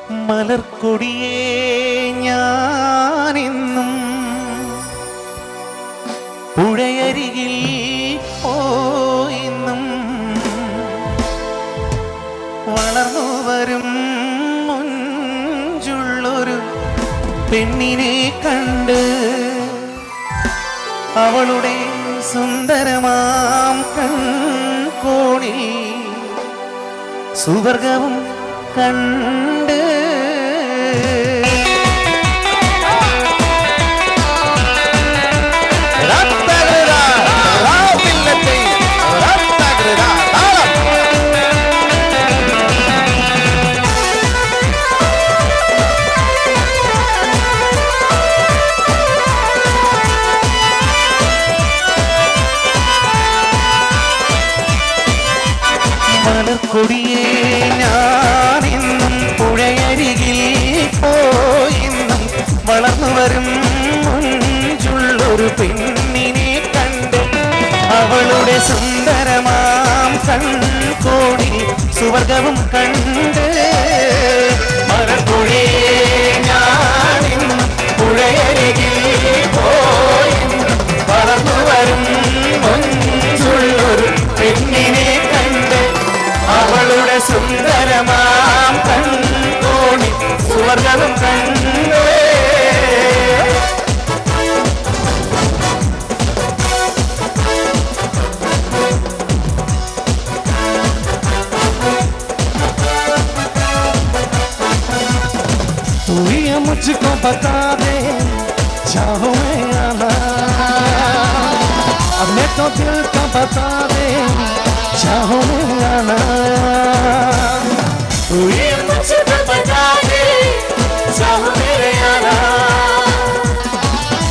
മലർക്കൊടിയേ ഞാനെന്നും പുഴയരികിൽ പോയെന്നും വളർന്നു വരും മുഞ്ചുള്ളൊരു പെണ്ണിനെ കണ്ട് അവളുടെ സുന്ദരമാം കൺകോണിൽ സുവർഗവും കണ്ട് മലർക്കൊടിയേ ഞാനെന്നും പുഴയരികിൽ പോയെന്നും വളർന്നു വരും മുഞ്ചുള്ളൊരു പെണ്ണിനെ കണ്ട് അവളുടെ സുന്ദരമാം കൺകോണിൽ സുവർഗവും കണ്ട് മലർക്കൊടിയേ ഞാനെന്നും പുഴയരികിൽ പോയെന്നും വളർന്നു വരും മുഞ്ചുള്ളൊരു പെണ്ണിനെ അവളുടെ സുന്ദരമാം കൺകോണിൽ സുവർഗവും കണ്ട് तू ये मुझको बता दे चाहो मैं आना अब मैं तो दिल का बता दे चाहो मैं आना तू ये मुझको बता दे चाहो मेरे आना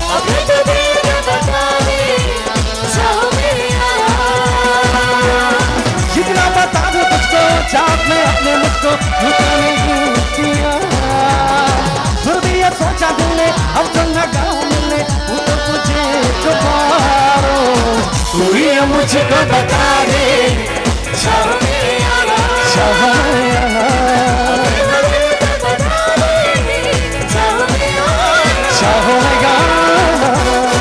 अब मैं तो दिल का बता दे चाहो मेरे आना जितना बता दूं तुझको चाहत में अपने मुझको लुटाने की किया फिर भी ये सोचा दिल ने अब तो न गाँव मिलने वो तो तुझे चुपारो तू ये मुझको बता दे चाहो मेरे आना चाहो मेरे आना चाहो मेरे आना चाहो मेरे आना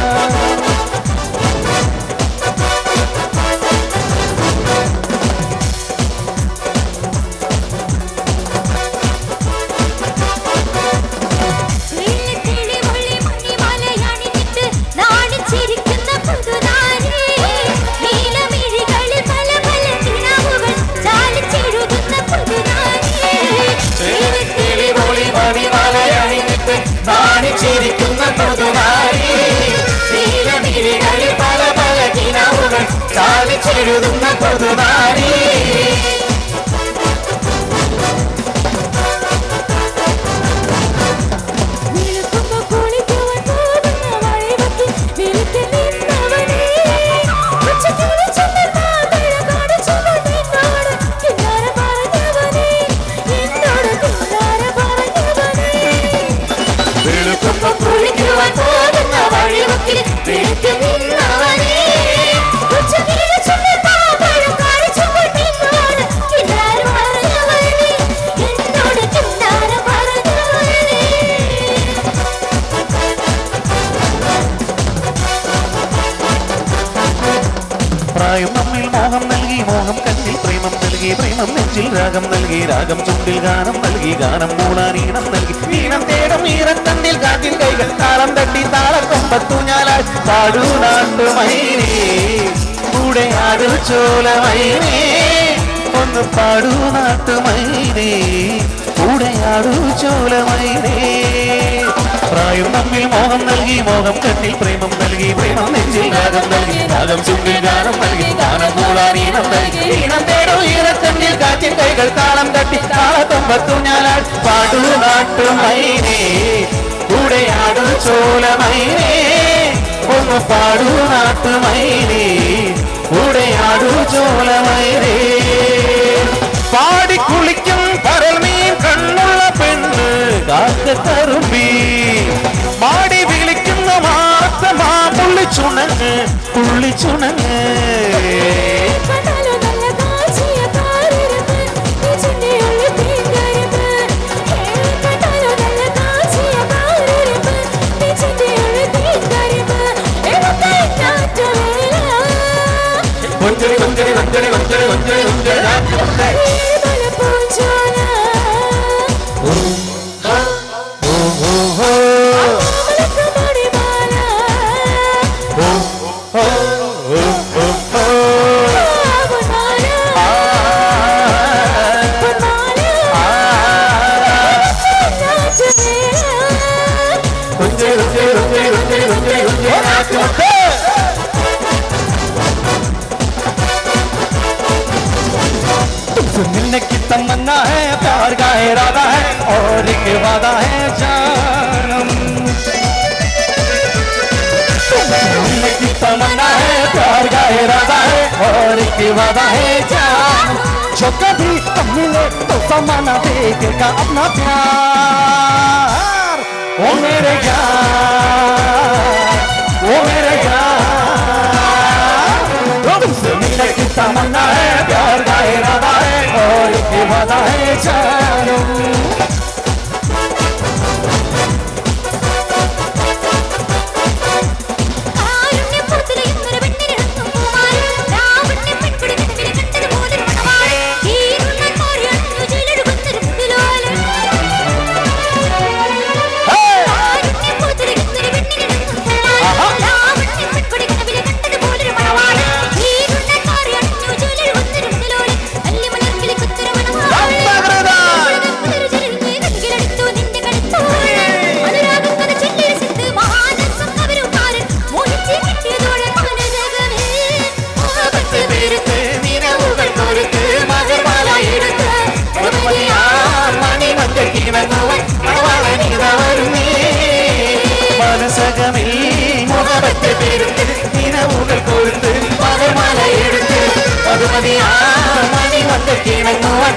ചിരിക്കുന്ന പുതുനാരി നീലമിഴികളിൽ പല പല കിനാവുകൾ ചാലിച്ചെഴുതുന്ന പുതുനാരി പ്രായം നമ്മിൽ മോഹം നൽകി മോഹം കണ്ണിൽ പ്രേമം നൽകി പ്രേമം നെഞ്ചിൽ രാഗം നൽകി രാഗം ചുണ്ടിൽ ഗാനം നൽകി ഗാനം മൂളാൻ ഈണം നൽകി ഈണം തേടും ഈറത്തണ്ടിൽ കാറ്റിൽ കൈകൾ താളം തട്ടി താളക്കൊമ്പത്തു ഞാലാൽ പാടൂ നാട്ടുമൈനേ കൂടെ ആടു ചോലമൈനേ ഒന്ന് പാടൂ നാട്ടുമൈനേ കൂടെ ആടു ചോലമൈനേ പ്രായം നമ്മിൽ മോഹം നൽകി മോഹം കണ്ണിൽ പ്രേമം നൽകി പ്രേമം നെഞ്ചിൽ രാഗം നൽകി രാഗം ചുണ്ടിൽ ഗാനം നൽകി ഗാനം മൂളാൻ ഈണം നൽകി ഈണം തേടും ഈറത്തണ്ടിൽ കാറ്റിൽ കൈകൾ താളം തട്ടി താളക്കൊമ്പത്തു ഞാലാൽ പാടൂ നാട്ടുമൈനേ കൂടെ ആടു ചോലമൈനേ ഒന്ന് പാടൂ നാട്ടുമൈനേ കൂടെ ആടു ചോലമൈനേ പാടി കുളിക്കും പരൽമീൻ കണ്ണുള്ള പെണ്ണ് കാക്കത്തറുമ്പി മാടി വിളിക്കുന്ന മാത്തമാ പുള്ളിച്ചുണങ്ങ് പുള്ളിച്ചുണങ്ങ് मिलने की तमन्ना है, प्यार का इरादा है और एक वादा है जानम। मिलने की तमन्ना है, प्यार का इरादा है और एक वादा है जानम। जो कभी हम मिले तो ज़माना देखेगा अपना प्यार। ओ मेरे यार, ओ मेरे यार, तुमसे मिलने की तमन्ना है, प्यार का इरादा है और एक वादा है जानम। മനസകമേ മുഖത്തെ പേരുത്ത് നിലവുകൾ കൊഴുത്ത് പകമല എടുത്ത് പതുമതിയാ മണി വന്ന് കിണങ്ങുവാൻ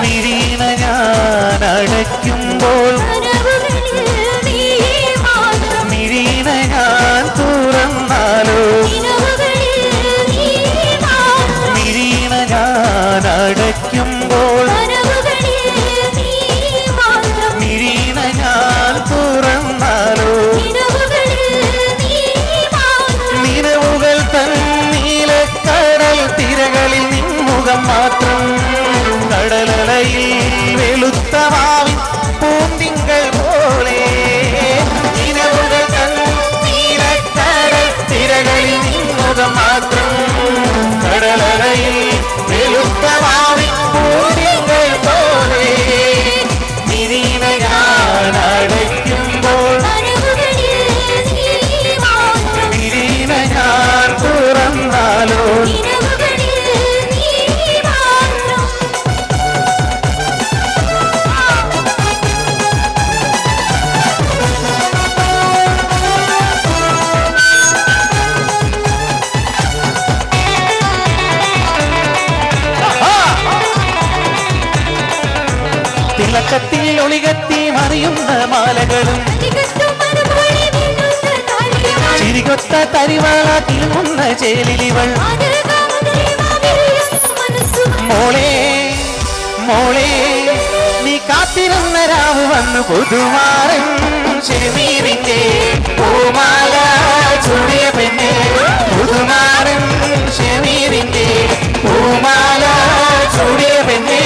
മിഴീന ഞാൻ അടയ്ക്കുമ്പോൾ മിഴീന ഞാൻ തുറന്നാലോ മിഴീന ഞാൻ അടയ്ക്കുമ്പോൾ തുറന്നാലോ നിലവുകൾ തന്നീല കടൽ തിരകളിൽ നിൻമുഖം മാത്രം കടലലയിൽ വെളുത്ത മാവിൻ പൂന്തിങ്കൾ പോലെ നിലവുകൾ തന്നീല കടൽ തിരകളിൽ നിൻമുഖം മാത്രം കടലലയിൽ വെളുത്ത മാവിൻ പൂന്തിങ്കൾ പോലെ അടയ്ക്കുമ്പോൾ മിഴീന ഞാൻ തുറന്നാലോ തിളക്കത്തിൽ ഒളികത്തി മറിയുന്ന മാലകളും ചിരികൊത്ത തരിവാള തിളങ്ങുന്ന ചേലിലിവൾ മോളെ മോളെ നീ കാത്തിരുന്ന രാവ് വന്നു പുതുമാരൻ ചെമീരിന്റെ പൂമാല ചുടിയ പെണ്ണെ പുതുമാരൻ ചെമീരിന്റെ പൂമാല ചുടിയ പെണ്ണെ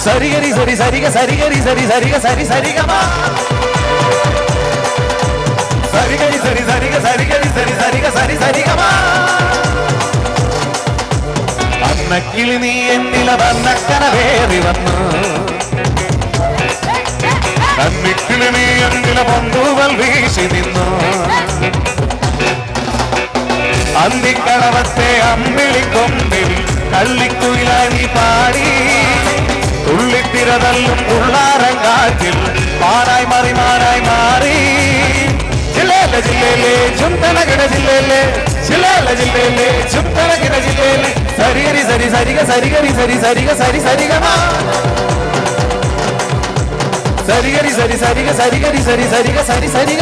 സരി ഗരി സരി സരി ഗ സരി ഗരി സരി സരി ഗ സരി സരി ഗ മാ സരി ഗരി സരി സരി ഗ സരി ഗരി സരി സരി ഗ സരി സരി ഗ മാ അന്നക്കിളി നീ എന്നില വന്നക്കനവേറി വന്നു അന്നിക്കിളി നീ എന്നില പൊന്തൂവൽ വീശി നിന്നു അന്തിക്കടവത്തെ അമ്പിളിക്കൊമ്പിൽ കള്ളിക്കുയിലായി നീ പാടി തുള്ളിത്തിരതല്ലും ഉള്ളാരങ്കാറ്റിൽ മാറായി മാറി മാറായി മാറി ജില്ലേല ജില്ലേലെ ചുംതനകിട ജില്ലേലെ ജില്ലേല ജില്ലേലെ ചുംതനകിട ജില്ലേലെ സരിഗരി സരി സരിഗ സരിഗരി സരി സരിഗ സരി സരിഗ സരിഗരി സരി സരിഗ സരിഗരി സരി സരിഗ സരി സരിഗ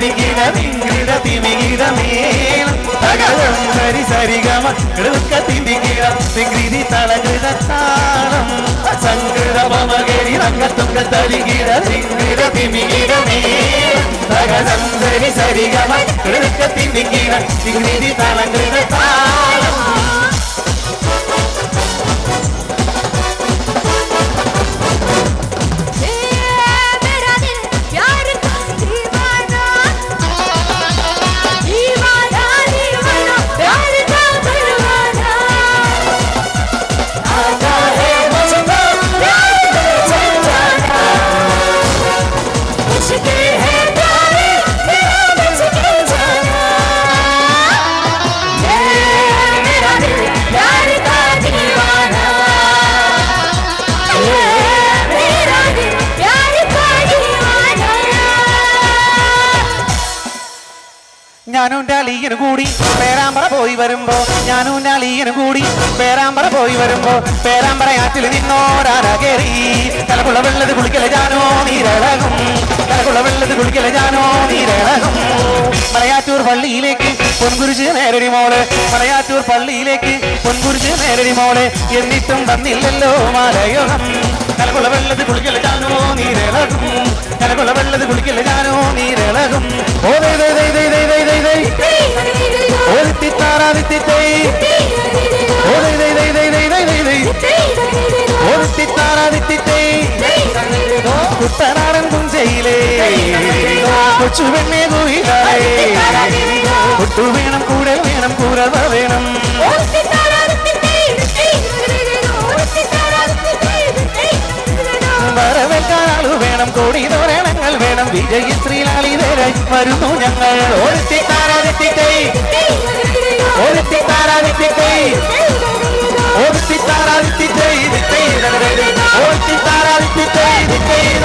തിങ്കിട തിങ്കിട തിമികിടമേളം തകരം സരി സരിഗമ തിങ്കിട തിങ്കിരി തളകൃത താളം സംഗൃത മമകരി രംഗത്തുങ്ക തരികിട തിങ്കിട തിമികിടമേളം തകരം സരി സരിഗമ തിങ്കിട തിങ്കിരി തളകൃത താളം ഞാനും അളിയനും കൂടി പേരാമ്പറ പോയി വരുമ്പോ ഞാനും അളിയനും കൂടി പേരാമ്പറ പോയി വരുമ്പോ പേരാമ്പറയാറ്റിൽ നിന്നോരാന കേറി തലകുള്ള വെള്ളത് കുളിക്കല ജാനോ നീരളകും തലകുള്ള വെള്ളത് കുളിക്കല ജാനോ നീരളകും മലയാറ്റൂർ പള്ളിയിലേക്ക് പൊൻകുരിശ് നേരടി മോള് മലയാറ്റൂർ പള്ളിയിലേക്ക് പൊൻകുരിശ് നേരടി മോള് എന്നിട്ടും വന്നില്ലല്ലോ മലയോളം തലകുള്ള വെള്ളത് കുളിക്കല ജാനോ നീരളകും തലകുള്ള വെള്ളത് കുളിക്കല ജാനോ നീരളകും ഓ കുട്ടനാടൻ കുഞ്ചയിലേ കൊച്ചുവെണ്ണേ കുയിലായേ കൊട്ടു വേണം കൂടൽ വേണം കൂറവ വേണം വരവേൽക്കാനാളു വേണം കോടി തോരണങ്ങൾ വേണം വിജയി ശ്രീലാളിതരായി വരുന്നു ഞങ്ങൾ ഓടിത്തിത്താരാതിത്തിക്കൈ ഓടിത്തിത്താരാതിത്തിക്കൈ ഓടിത്തിത്താരാതിത്തിക്കൈ ഓടിത്തിത്താരാതിത്തിക്കൈ